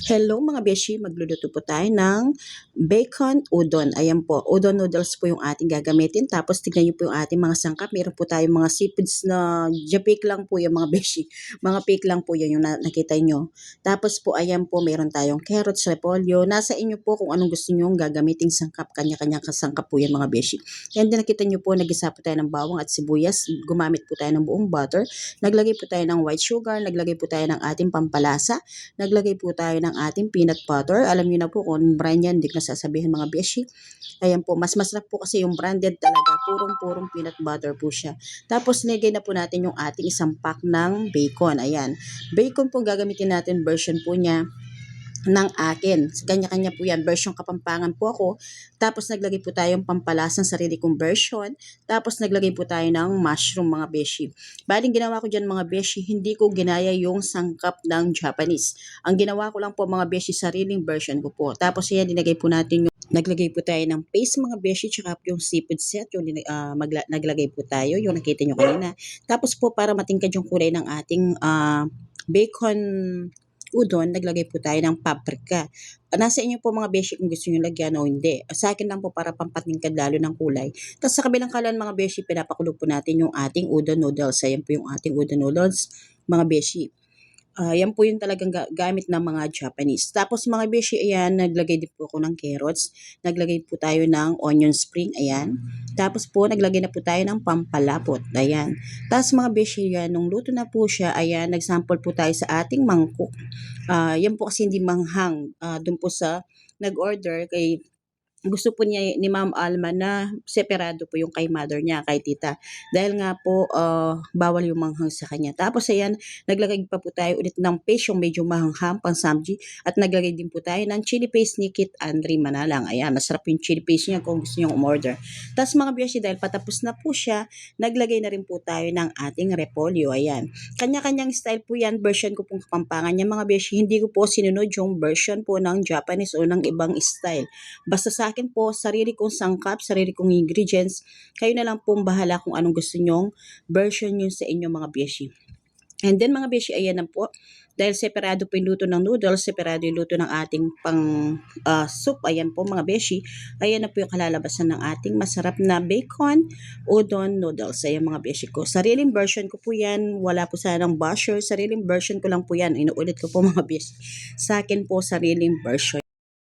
Hello mga beshi, magluluto po tayo ng bacon udon. Ayan po, udon noodles po yung ating gagamitin. Tapos tignan nyo po yung ating mga sangkap. Meron po tayong mga seafoods na japik lang po yung mga beshi. Mga pig lang po yun yung nakita nyo. Tapos po ayan po, meron tayong carrots, repolyo. Nasa inyo po kung anong gusto nyo gagamitin sangkap. Kanya-kanya kasangkap po yan mga beshi. And then nakita nyo po, nagisa po tayo ng bawang at sibuyas. Gumamit po tayo ng buong butter. Naglagay po tayo ng white sugar. Naglagay po tayo ng ating pampalasa. Naglagay po tayo ng ating peanut butter. Alam niyo na po kung brand yan, hindi ko na sasabihin mga beshi. Ayan po, mas masarap po kasi yung branded talaga. Purong-purong peanut butter po siya. Tapos nilagay na po natin yung ating isang pack ng bacon. Ayan. Bacon po gagamitin natin, version po niya ng akin. Kanya-kanya po yan. Version Kapampangan po ako. Tapos naglagay po tayong pampalasang sarili kong version. Tapos naglagay po tayo ng mushroom mga beshi. Baling ginawa ko dyan mga beshi, hindi ko ginaya yung sangkap ng Japanese. Ang ginawa ko lang po mga beshi, sariling version ko po. Tapos yan, dinagay po natin yung naglagay po tayo ng paste mga beshi, tsaka yung seafood set, yung naglagay po tayo, yung nakita nyo kanina. Tapos po para matingkad yung kulay ng ating bacon udon, naglagay po tayo ng paprika. Nasa inyo po mga beshi kung gusto nyo lagyan o hindi. Sa akin lang po para pampatingkad lalo ng kulay. Tapos sa kabilang kalan mga beshi, pinapakulo po natin yung ating udon noodles. Ayan po yung ating udon noodles mga beshi. Yan po yung talagang gamit ng mga Japanese. Tapos mga beshi, ayan, naglagay din po ako ng carrots. Naglagay po tayo ng onion spring, ayan. Tapos po, naglagay na po tayo ng pampalapot, ayan. Tapos mga beshi, yan, nung luto na po siya, ayan, nagsample po tayo sa ating mangkok. Yan po kasi hindi manghang. Doon po sa nag-order kay gusto po niya ni Ma'am Alma na separado po yung kay mother niya, kay tita. Dahil nga po, bawal yung manghang sa kanya. Tapos ayan, naglagay pa po tayo ulit ng paste, yung medyo mahanghang, pang samji. At naglagay din po tayo ng chili paste ni Kit Andre Manalang. Ayan, masarap yung chili paste niya kung gusto niyo umorder. Tapos mga beshi, dahil patapos na po siya, naglagay na rin po tayo ng ating repolyo. Ayan. Kanya-kanyang style po yan, version ko pong Kapampangan niya mga beshi. Hindi ko po sinunod yung version po ng Japanese o ng ibang style. Basta sa akin po, sarili kong sangkap, sarili kong ingredients, kayo na lang pong bahala kung anong gusto nyong version yun sa inyo mga beshi. And then mga beshi, ayan na po. Dahil separado po yung luto ng noodles, separado yung luto ng ating pang soup, ayan po mga beshi. Ayan na po yung kalalabasan ng ating masarap na bacon udon noodles. Ayan mga beshi ko. Sariling version ko po yan. Wala po sanang basher. Sariling version ko lang po yan. Inuulit ko po mga beshi. Sa akin po, sariling version.